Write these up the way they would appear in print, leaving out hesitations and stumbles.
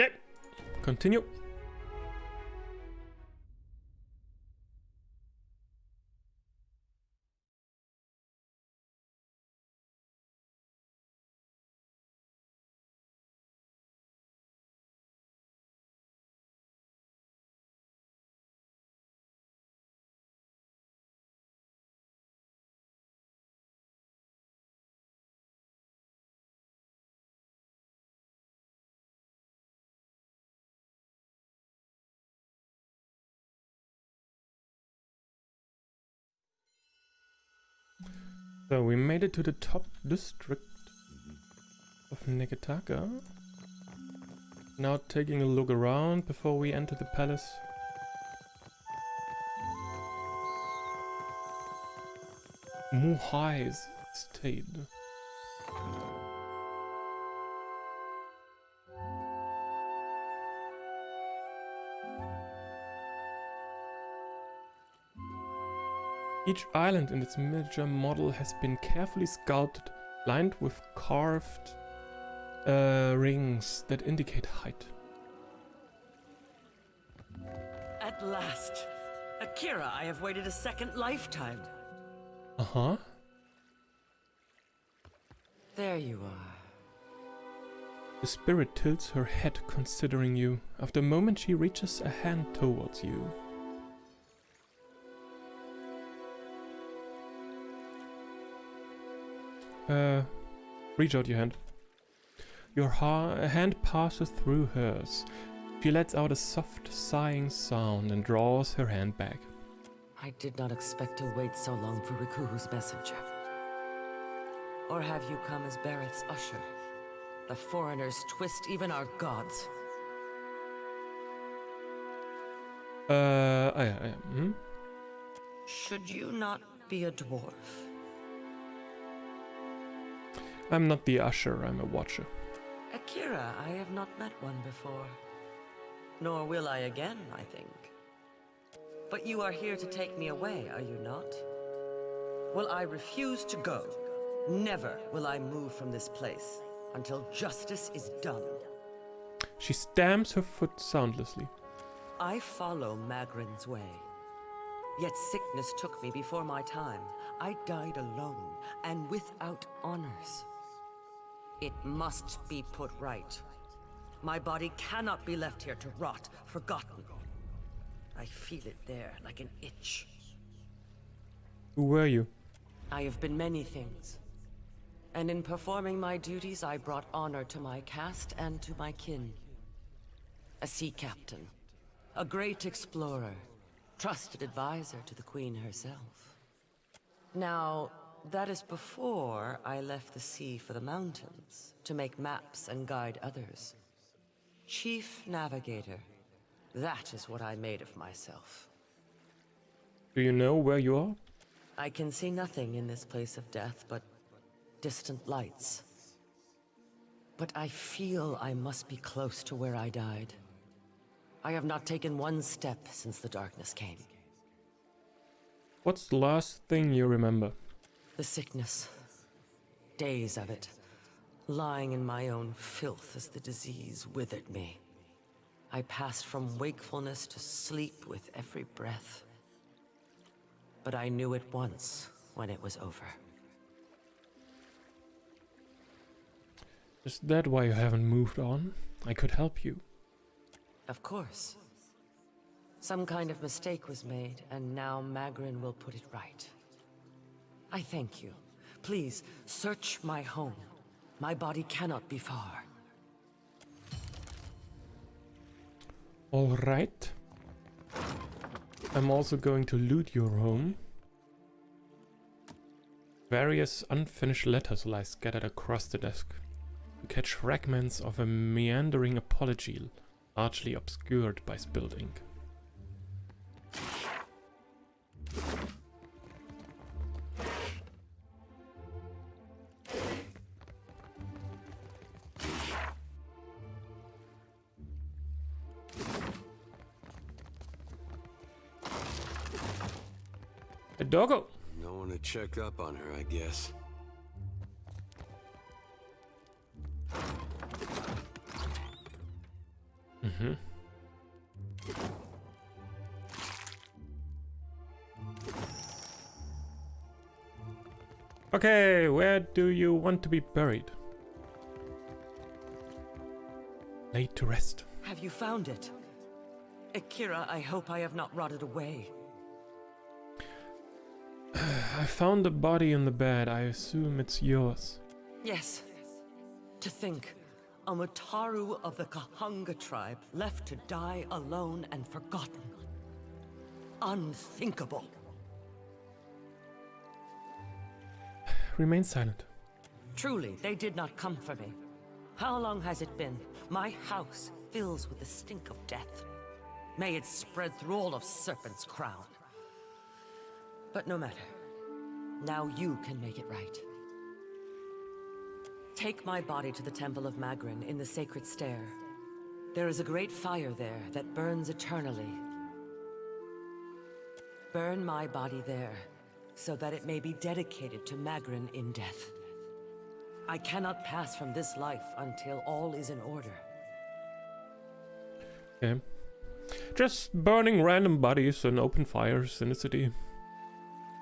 Okay. Continue. So we made it to the top district of Negataka. Now taking a look around before we enter the palace. Muhai's estate. Each island in its miniature model has been carefully sculpted, lined with carved rings that indicate height. At last! Akira, I have waited a second lifetime. Uh-huh. There you are. The spirit tilts her head considering you. After a moment she reaches a hand towards you. Reach out your hand. Your hand passes through hers. She lets out a soft, sighing sound and draws her hand back. I did not expect to wait so long for Riku's messenger. Or have you come as Barrett's usher? The foreigners twist even our gods. Should you not be a dwarf? I'm not the usher, I'm a watcher. Akira, I have not met one before. Nor will I again, I think. But you are here to take me away, are you not? Well, I refuse to go. Never will I move from this place until justice is done. She stamps her foot soundlessly. I follow Magrin's way. Yet sickness took me before my time. I died alone and without honors. It must be put right. My body cannot be left here to rot, forgotten. I feel it there like an itch. Who were you? I have been many things. And in performing my duties, I brought honor to my caste and to my kin. A sea captain, a great explorer, trusted advisor to the Queen herself. Now, that is before I left the sea for the mountains, to make maps and guide others. Chief Navigator, that is what I made of myself. Do you know where you are? I can see nothing in this place of death but distant lights. But I feel I must be close to where I died. I have not taken one step since the darkness came. What's the last thing you remember? The sickness. Days of it. Lying in my own filth as the disease withered me. I passed from wakefulness to sleep with every breath. But I knew it once when it was over. Is that why you haven't moved on? I could help you. Of course. Some kind of mistake was made, and now Magrin will put it right. I thank you. Please, search my home. My body cannot be far. All right. I'm also going to loot your home. Various unfinished letters lie scattered across the desk. You catch fragments of a meandering apology, largely obscured by spilled ink. A doggo! No one to check up on her, I guess. Mm-hmm. Okay, where do you want to be buried? Laid to rest. Have you found it? Akira, I hope I have not rotted away. I found the body in the bed. I assume it's yours. Yes. To think, a Mutaru of the Kahunga tribe left to die alone and forgotten. Unthinkable. Remain silent. Truly, they did not come for me. How long has it been? My house fills with the stink of death. May it spread through all of Serpent's Crown. But no matter. Now you can make it right. Take my body to the Temple of Magrin in the Sacred Stair. There is a great fire there that burns eternally. Burn my body there, so that it may be dedicated to Magrin in death. I cannot pass from this life until all is in order. Okay. Just burning random bodies and open fires in the city.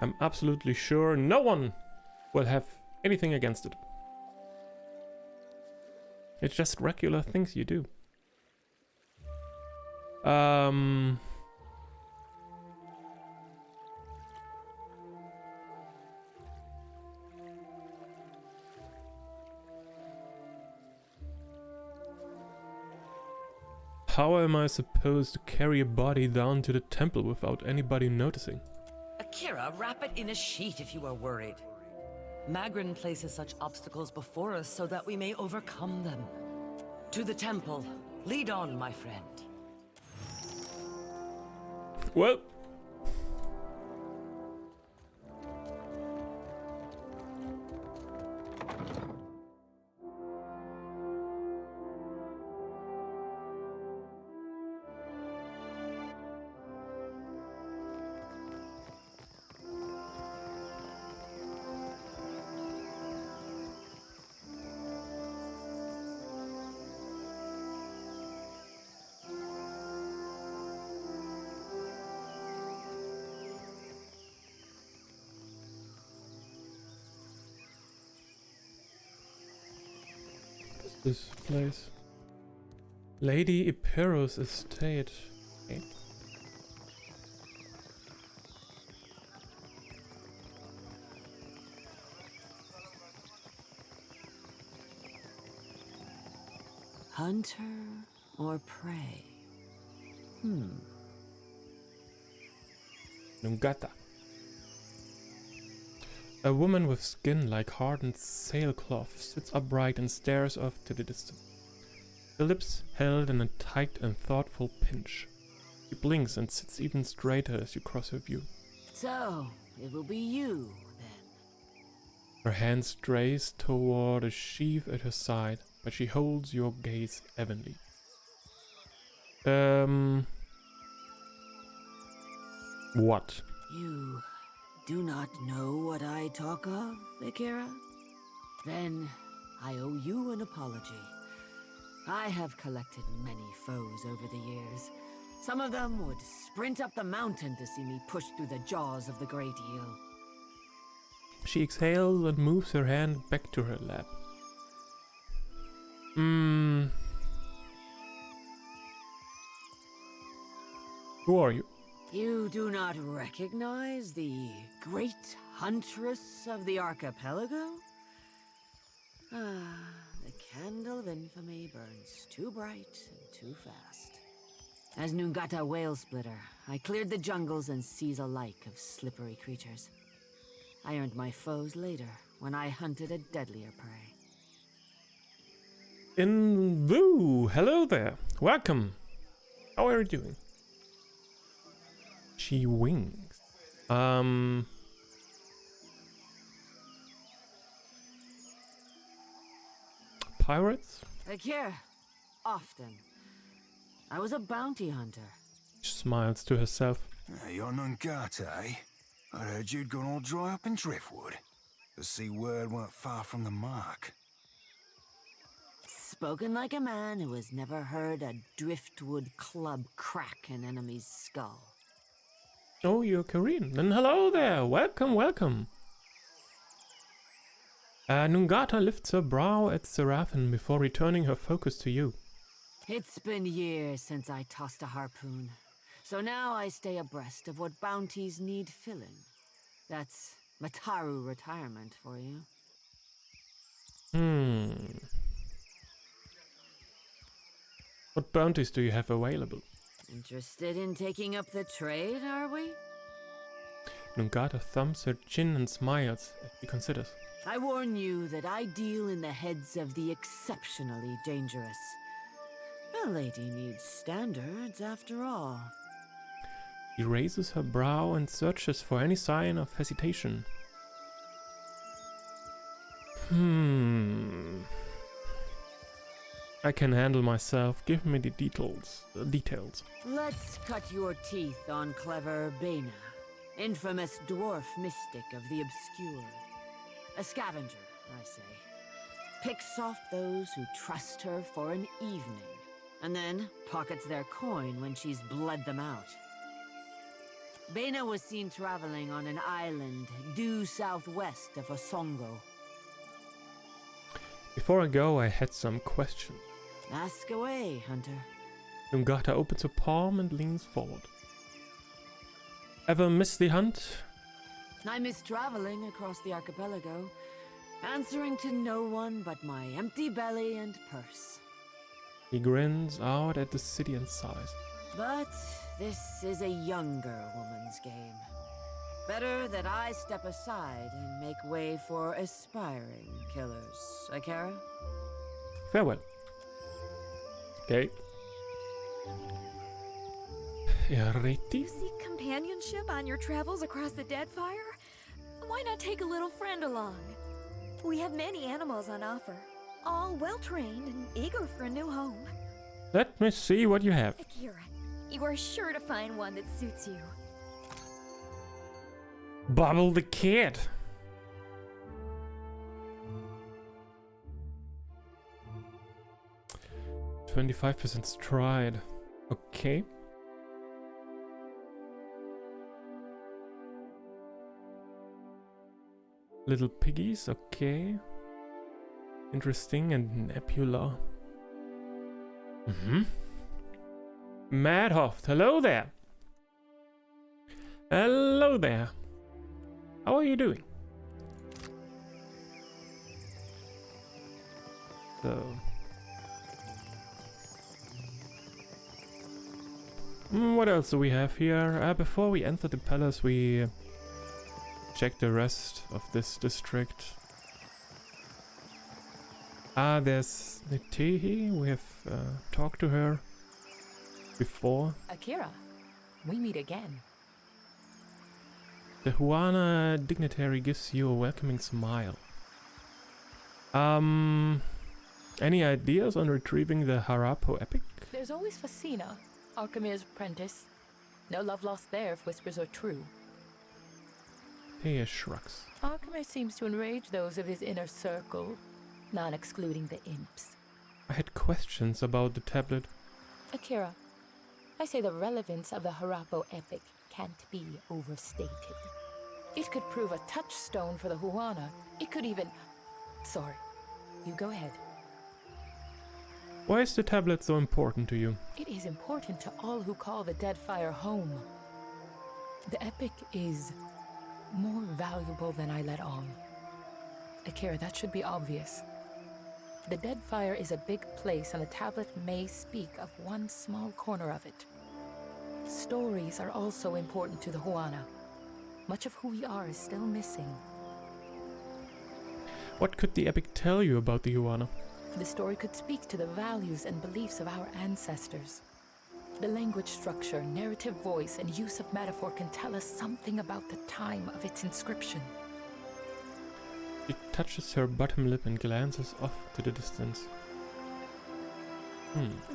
I'm absolutely sure no one will have anything against it. It's just regular things you do. How am I supposed to carry a body down to the temple without anybody noticing? Akira, wrap it in a sheet if you are worried. Magrin places such obstacles before us so that we may overcome them. To the temple. Lead on, my friend. Well... this place? Lady Epero's estate. Okay. Hunter or prey? Nungata. A woman with skin like hardened sailcloth sits upright and stares off to the distance. The lips held in a tight and thoughtful pinch. She blinks and sits even straighter as you cross her view. So, it will be you, then. Her hand strays toward a sheath at her side, but she holds your gaze evenly. What? You do not know what I talk of, Akira? Then I owe you an apology. I have collected many foes over the years. Some of them would sprint up the mountain to see me push through the jaws of the Great Eel. She exhales and moves her hand back to her lap. Who are you? You do not recognize the great huntress of the archipelago? Ah, the candle of infamy burns too bright and too fast. As Nungata Whale Splitter, I cleared the jungles and seas alike of slippery creatures. I earned my foes later, when I hunted a deadlier prey. Invu! Hello there! Welcome! How are you doing? She winks. Pirates? Akira, often. I was a bounty hunter. She smiles to herself. You're Nungata, eh? I heard you'd gone all dry up in Driftwood. The sea word weren't far from the mark. Spoken like a man who has never heard a driftwood club crack an enemy's skull. Oh, you're Korean. Then hello there. Welcome, welcome. Nungata lifts her brow at Seraphin before returning her focus to you. It's been years since I tossed a harpoon, so now I stay abreast of what bounties need filling. That's Mataru retirement for you. What bounties do you have available? Interested in taking up the trade, are we? Nungata thumbs her chin and smiles as she considers. I warn you that I deal in the heads of the exceptionally dangerous. A lady needs standards, after all. She raises her brow and searches for any sign of hesitation. I can handle myself. Give me the details. Let's cut your teeth on clever Bena, infamous dwarf mystic of the obscured. A scavenger, I say. Picks off those who trust her for an evening, and then pockets their coin when she's bled them out. Bena was seen traveling on an island due southwest of Osongo. Before I go, I had some questions. Ask away, Hunter. Nungata opens her palm and leans forward. Ever miss the hunt? I miss traveling across the archipelago, answering to no one but my empty belly and purse. He grins out at the city and sighs. But this is a younger woman's game. Better that I step aside and make way for aspiring killers. Akira? Farewell. Okay. You seek companionship on your travels across the Deadfire? Why not take a little friend along? We have many animals on offer, all well-trained and eager for a new home. Let me see what you have. Akira, you are sure to find one that suits you. Bubble the Kid. %25 stride. Okay. Little piggies, okay. Interesting, and Nebula. Madhoft, hello there. Hello there. How are you doing? So, what else do we have here? Before we enter the palace, we check the rest of this district. There's Nitehi. We have talked to her before. Akira, we meet again. The Huana dignitary gives you a welcoming smile. Any ideas on retrieving the Harapo epic? There's always Facina, Alchemir's apprentice. No love lost there if whispers are true. He shrugs. Alchemir seems to enrage those of his inner circle, not excluding the imps. I had questions about the tablet. Akira, I say the relevance of the Harapo epic can't be overstated. It could prove a touchstone for the Huana. It could even... Sorry, you go ahead. Why is the tablet so important to you? It is important to all who call the Deadfire home. The epic is more valuable than I let on. Akira, that should be obvious. The Deadfire is a big place, and the tablet may speak of one small corner of it. Stories are also important to the Huana. Much of who we are is still missing. What could the epic tell you about the Huana? The story could speak to the values and beliefs of our ancestors. The language structure, narrative voice, and use of metaphor can tell us something about the time of its inscription. She touches her bottom lip and glances off to the distance.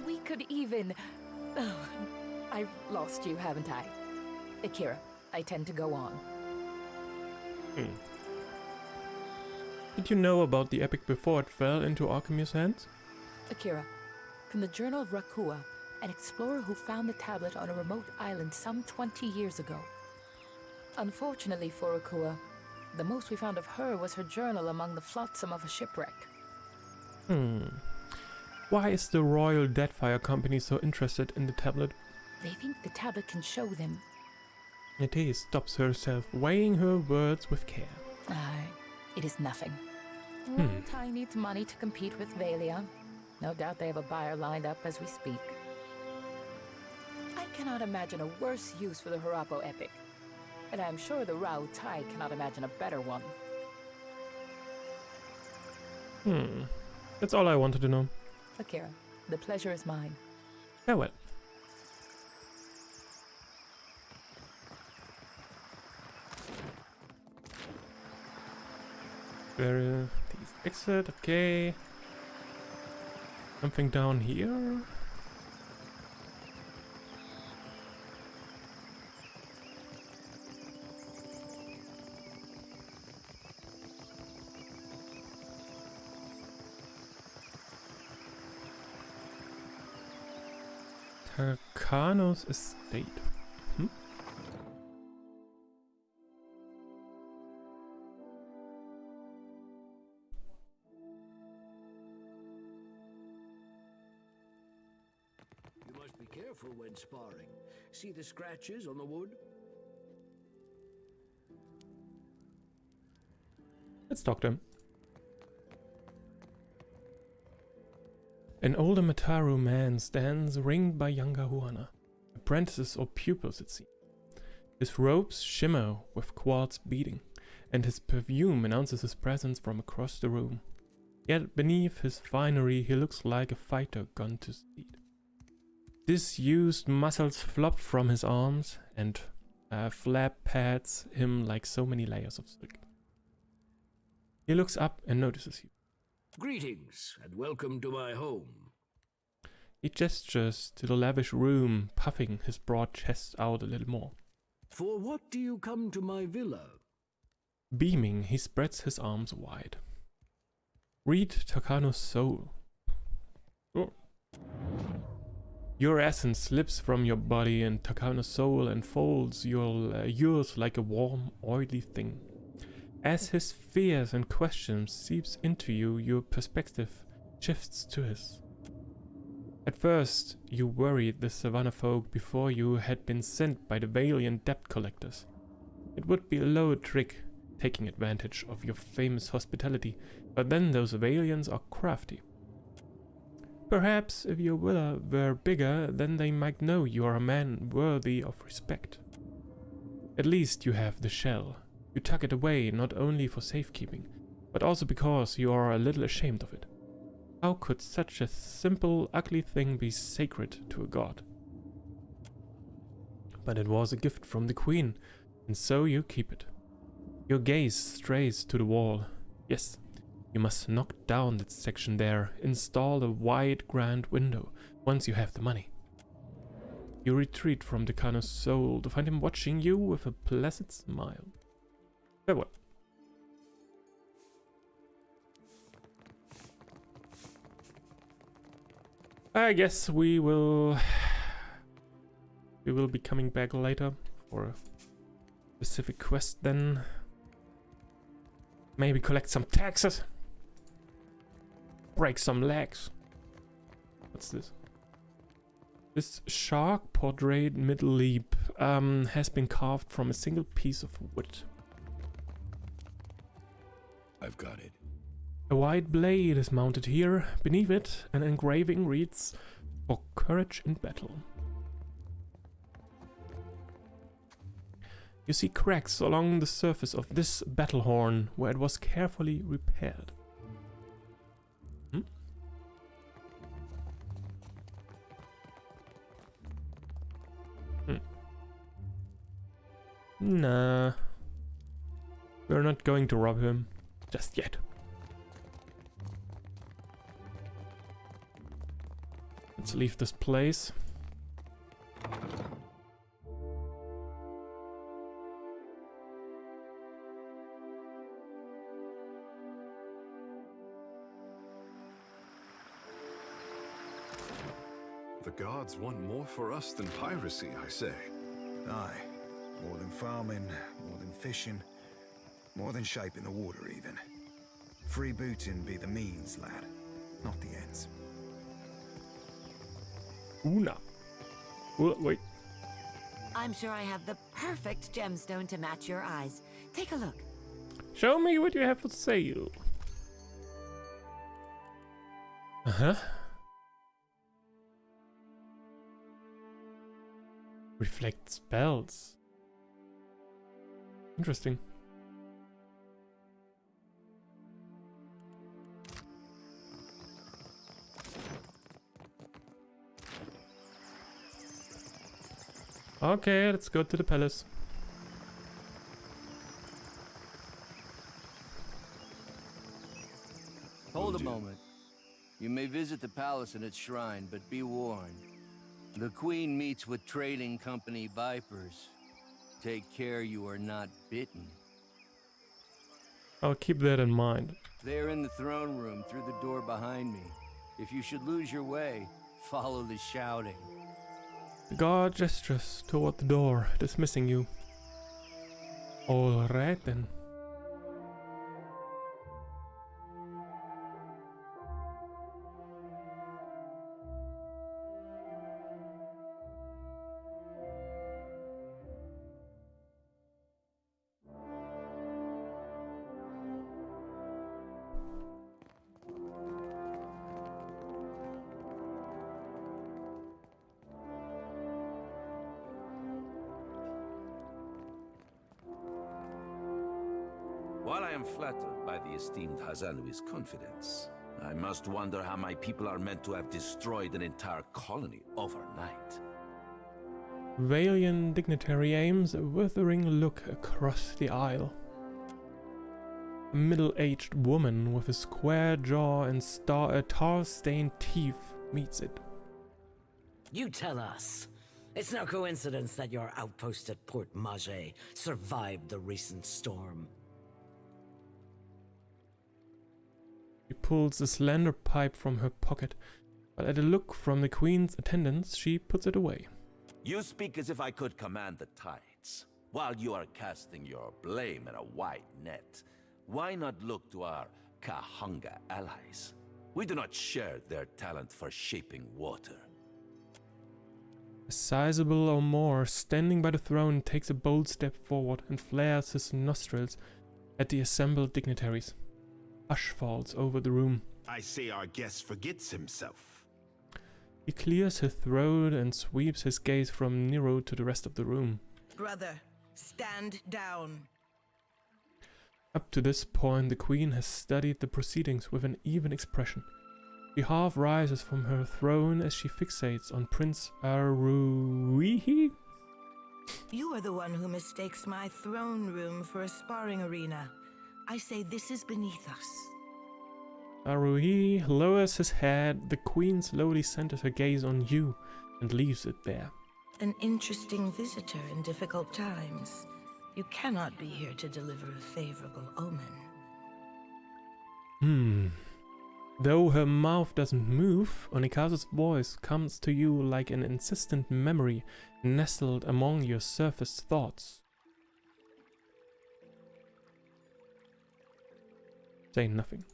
We could even... Oh, I've lost you, haven't I? Akira, I tend to go on. Did you know about the epic before it fell into Alchemy's hands? Akira, from the Journal of Rakua, an explorer who found the tablet on a remote island some 20 years ago. Unfortunately for Rakua, the most we found of her was her journal among the flotsam of a shipwreck. Why is the Royal Deadfire Company so interested in the tablet? They think the tablet can show them. Nete stops herself, weighing her words with care. It is nothing. Wontai needs money to compete with Valia. No doubt they have a buyer lined up as we speak. I cannot imagine a worse use for the Harapo epic. And I am sure the Rao Tai cannot imagine a better one. That's all I wanted to know. Akira, the pleasure is mine. Farewell. There, these exit, okay. Something down here? Takano's estate. You must be careful when sparring. See the scratches on the wood? Let's talk to him. An older Mataru man stands ringed by younger Huana. Apprentices or pupils, it seems. His robes shimmer with quartz beading, and his perfume announces his presence from across the room. Yet beneath his finery he looks like a fighter gone to seed. Disused muscles flop from his arms, and flap pads him like so many layers of silk. He looks up and notices you. Greetings, and welcome to my home. He gestures to the lavish room, puffing his broad chest out a little more. For what do you come to my villa? Beaming, he spreads his arms wide. Read Takano's soul. Oh. Your essence slips from your body, and Takano's soul enfolds yours like a warm, oily thing. As his fears and questions seeps into you, your perspective shifts to his. At first, you worried the savannah folk before you had been sent by the Valiant debt collectors. It would be a low trick, taking advantage of your famous hospitality, but then those Valiants are crafty. Perhaps if your villa were bigger, then they might know you are a man worthy of respect. At least you have the shell. You tuck it away not only for safekeeping, but also because you are a little ashamed of it. How could such a simple, ugly thing be sacred to a god? But it was a gift from the queen, and so you keep it. Your gaze strays to the wall. Yes, you must knock down that section there, install a wide, grand window, once you have the money. You retreat from Takano's soul to find him watching you with a placid smile. Farewell. I guess we will be coming back later for a specific quest then. Maybe collect some taxes. Break some legs. What's this? This shark portrait middle leap has been carved from a single piece of wood. I've got it. A wide blade is mounted here. Beneath it, an engraving reads, "For courage in battle." You see cracks along the surface of this battle horn where it was carefully repaired. Nah. We're not going to rob him. Just yet. Let's leave this place. The gods want more for us than piracy, I say. Aye. More than farming, more than fishing, more than shaping the water even. Freebooting be the means, lad, not the ends. Una. Well, wait. I'm sure I have the perfect gemstone to match your eyes. Take a look. Show me what you have for sale. Uh-huh. Reflect spells. Interesting. Okay, let's go to the palace. Hold a moment. You may visit the palace and its shrine, but be warned. The Queen meets with trading company vipers. Take care you are not bitten. I'll keep that in mind. They're in the throne room through the door behind me. If you should lose your way, follow the shouting. The guard gestures toward the door, dismissing you. Alright then. While I am flattered by the esteemed Hazanui's confidence, I must wonder how my people are meant to have destroyed an entire colony overnight. Valiant dignitary aims a withering look across the aisle. A middle-aged woman with a square jaw and tar-stained teeth meets it. You tell us. It's no coincidence that your outpost at Port Mage survived the recent storm. She pulls a slender pipe from her pocket, but at a look from the queen's attendants, she puts it away. You speak as if I could command the tides. While you are casting your blame in a wide net, why not look to our Kahanga allies? We do not share their talent for shaping water. A sizable or more standing by the throne takes a bold step forward and flares his nostrils at the assembled dignitaries. Hush falls over the room. I say our guest forgets himself. He clears his throat and sweeps his gaze from Nero to the rest of the room. Brother, stand down. Up to this point, the queen has studied the proceedings with an even expression. She half rises from her throne as she fixates on Prince Aruihi. You are the one who mistakes my throne room for a sparring arena. I say this is beneath us. Aruihi lowers his head. The queen slowly centers her gaze on you and leaves it there. An interesting visitor in difficult times. You cannot be here to deliver a favorable omen. Though her mouth doesn't move, Onikazu's voice comes to you like an insistent memory nestled among your surface thoughts. Say nothing.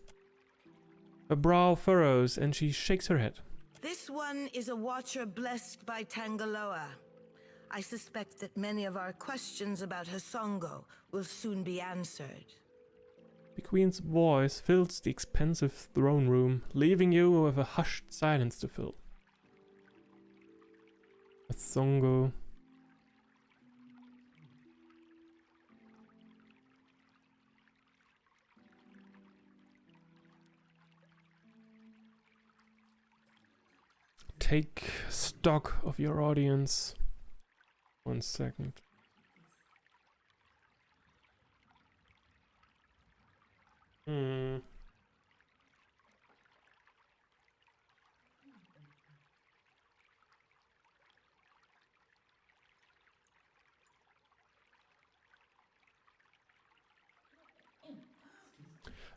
Her brow furrows and she shakes her head. This one is a watcher blessed by Tangaloa. I suspect that many of our questions about Hasongo will soon be answered. The queen's voice fills the expansive throne room, leaving you with a hushed silence to fill. Hasongo. Take stock of your audience. 1 second.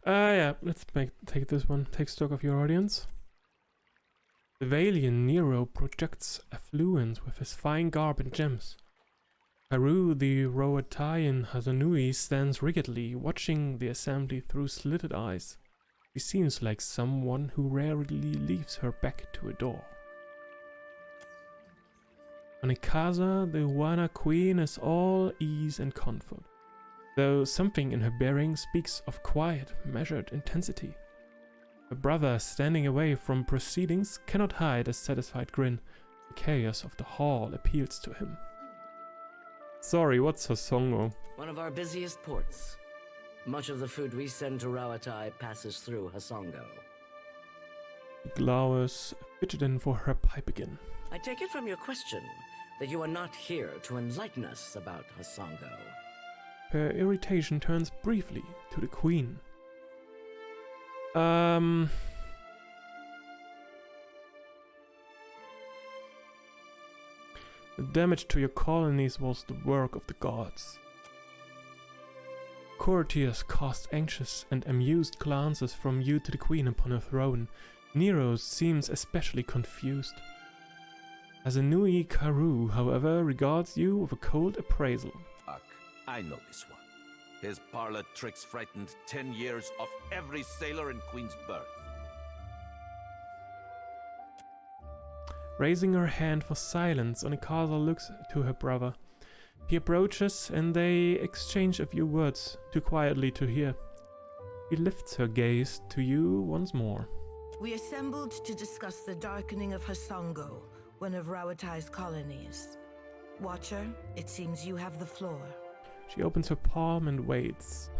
Yeah, let's take this one. Take stock of your audience. The Valiant Nero projects affluence with his fine garb and gems. Haru, the Roatayan Hazanui, stands rigidly, watching the assembly through slitted eyes. She seems like someone who rarely leaves her back to a door. Onikaza, the Wana Queen, is all ease and comfort, though something in her bearing speaks of quiet, measured intensity. Her brother, standing away from proceedings, cannot hide a satisfied grin. The chaos of the hall appeals to him. Sorry, what's Hasongo? One of our busiest ports. Much of the food we send to Rawatai passes through Hasongo. She glowers, fidgeting for her pipe again. I take it from your question that you are not here to enlighten us about Hasongo. Her irritation turns briefly to the Queen. The damage to your colonies was the work of the gods. Courtiers cast anxious and amused glances from you to the Queen upon her throne. Nero seems especially confused. Hazanui Karu, however, regards you with a cold appraisal. I know this one. His parlor tricks frightened 10 years of every sailor in Queen's birth. Raising her hand for silence, Onikaza looks to her brother. He approaches and they exchange a few words, too quietly to hear. He lifts her gaze to you once more. We assembled to discuss the darkening of Hasongo, one of Rawatai's colonies. Watcher, it seems you have the floor. She opens her palm and waits.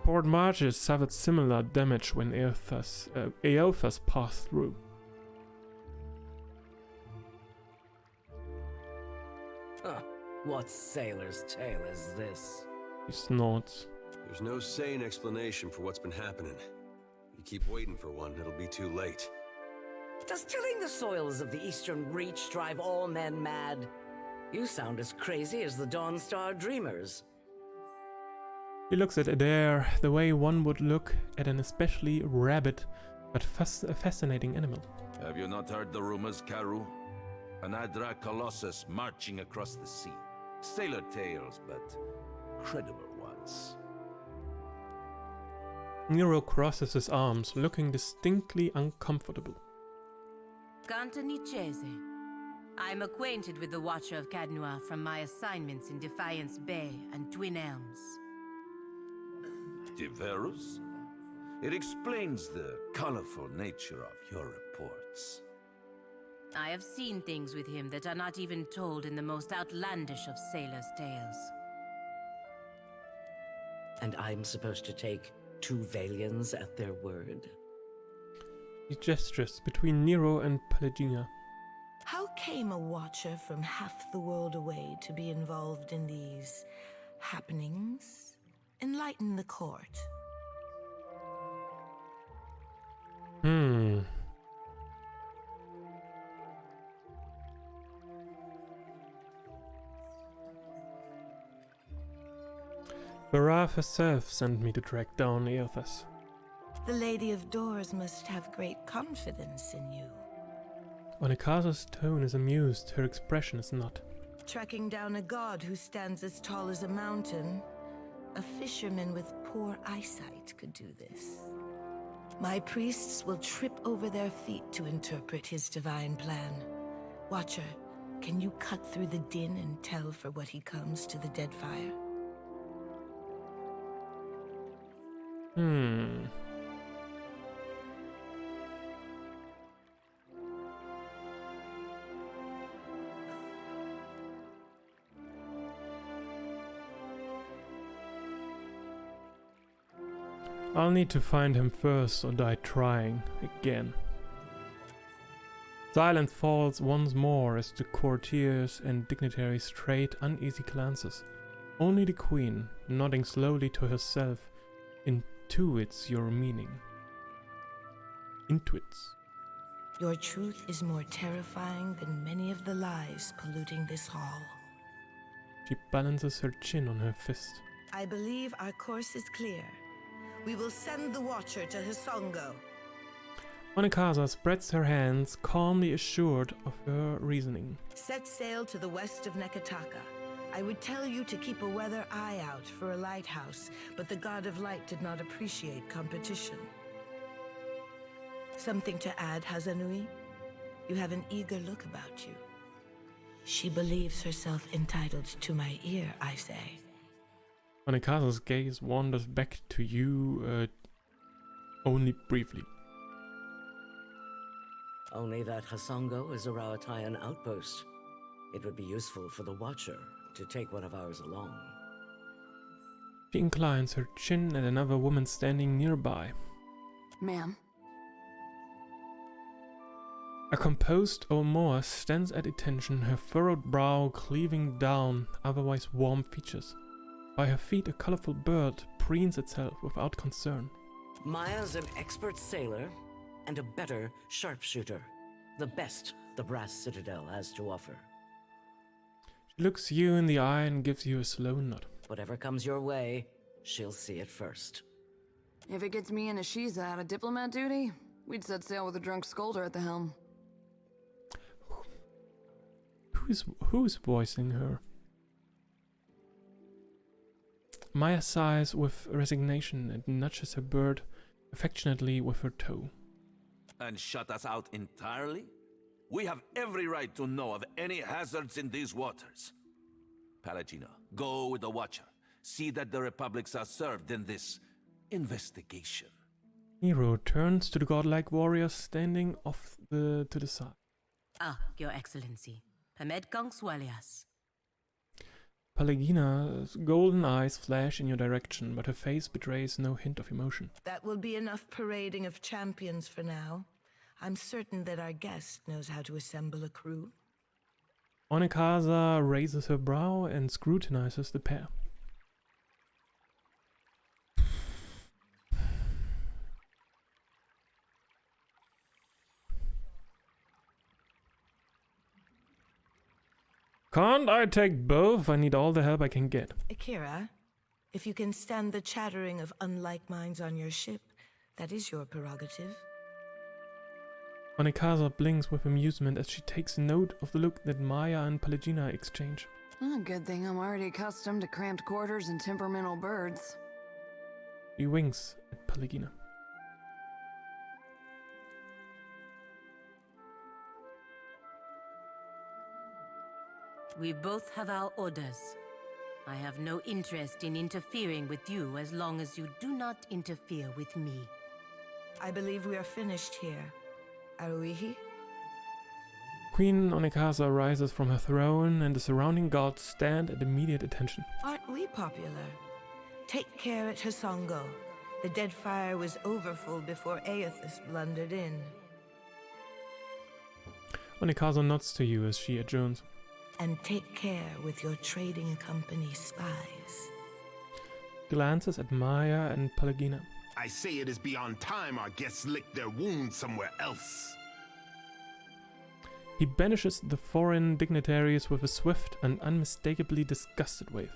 Port Marches suffered similar damage when Eothas passed through. What sailor's tale is this? He snorts. There's no sane explanation for what's been happening. You keep waiting for one, it'll be too late. Does tilling the soils of the Eastern Reach drive all men mad? You sound as crazy as the Dawnstar Dreamers. He looks at Adair the way one would look at an especially rabid but fascinating animal. Have you not heard the rumors, Karu? An Adra Colossus marching across the sea. Sailor tales, but credible ones. Nero crosses his arms, looking distinctly uncomfortable. Gantanichese. I'm acquainted with the Watcher of Cadnua from my assignments in Defiance Bay and Twin Elms. Diverus? It explains the colorful nature of your reports. I have seen things with him that are not even told in the most outlandish of sailors' tales. And I'm supposed to take 2 Valians at their word? He gestures between Nero and Pelagina. How came a Watcher from half the world away to be involved in these happenings? Enlighten the court. Varaf herself sent me to track down Eothas. The Lady of Doors must have great confidence in you. Onikaza's tone is amused, her expression is not. Tracking down a god who stands as tall as a mountain, a fisherman with poor eyesight could do this. My priests will trip over their feet to interpret his divine plan. Watcher, can you cut through the din and tell for what he comes to the Deadfire? I'll need to find him first or die trying again. Silence falls once more as the courtiers and dignitaries trade uneasy glances. Only the Queen, nodding slowly to herself, intuits your meaning. Intuits. Your truth is more terrifying than many of the lies polluting this hall. She balances her chin on her fist. I believe our course is clear. We will send the Watcher to Hisongo. Onekaza spreads her hands, calmly assured of her reasoning. Set sail to the west of Nekataka. I would tell you to keep a weather eye out for a lighthouse, but the God of Light did not appreciate competition. Something to add, Hazanui? You have an eager look about you. She believes herself entitled to my ear, I say. Onekaza's gaze wanders back to you, only briefly. Only that Hisongo is a Rawatayan outpost. It would be useful for the Watcher to take one of ours along. She inclines her chin at another woman standing nearby. Ma'am. A composed Omoa stands at attention, her furrowed brow cleaving down otherwise warm features. By her feet a colorful bird preens itself without concern. Maya's an expert sailor and a better sharpshooter. The best the Brass Citadel has to offer. She looks you in the eye and gives you a slow nod. Whatever comes your way, she'll see it first. If it gets me and Ashiza out of diplomat duty, we'd set sail with a drunk scolder at the helm. Who's voicing her? Maya sighs with resignation and nudges her bird affectionately with her toe. And shut us out entirely? We have every right to know of any hazards in these waters. Palagino, go with the Watcher. See that the Republics are served in this investigation. Nero turns to the godlike warrior standing off to the side. Ah, Your Excellency. Hamed Gongswalias. Palagina's golden eyes flash in your direction, but her face betrays no hint of emotion. That will be enough parading of champions for now. I'm certain that our guest knows how to assemble a crew. Onekaza raises her brow and scrutinizes the pair. Can't I take both? I need all the help I can get. Akira, if you can stand the chattering of unlike minds on your ship, that is your prerogative. Onekaza blinks with amusement as she takes note of the look that Maya and Palagina exchange. Oh, good thing I'm already accustomed to cramped quarters and temperamental birds. He winks at Palagina. We both have our orders. I have no interest in interfering with you as long as you do not interfere with me. I believe we are finished here. Aruihi? Queen Onekaza rises from her throne and the surrounding gods stand at immediate attention. Aren't we popular? Take care at Hisongo. The Deadfire was overfull before Aethys blundered in. Onekaza nods to you as she adjourns. And take care with your trading company spies. Glances at Maya and Palagina. I say it is beyond time our guests lick their wounds somewhere else. He banishes the foreign dignitaries with a swift and unmistakably disgusted wave.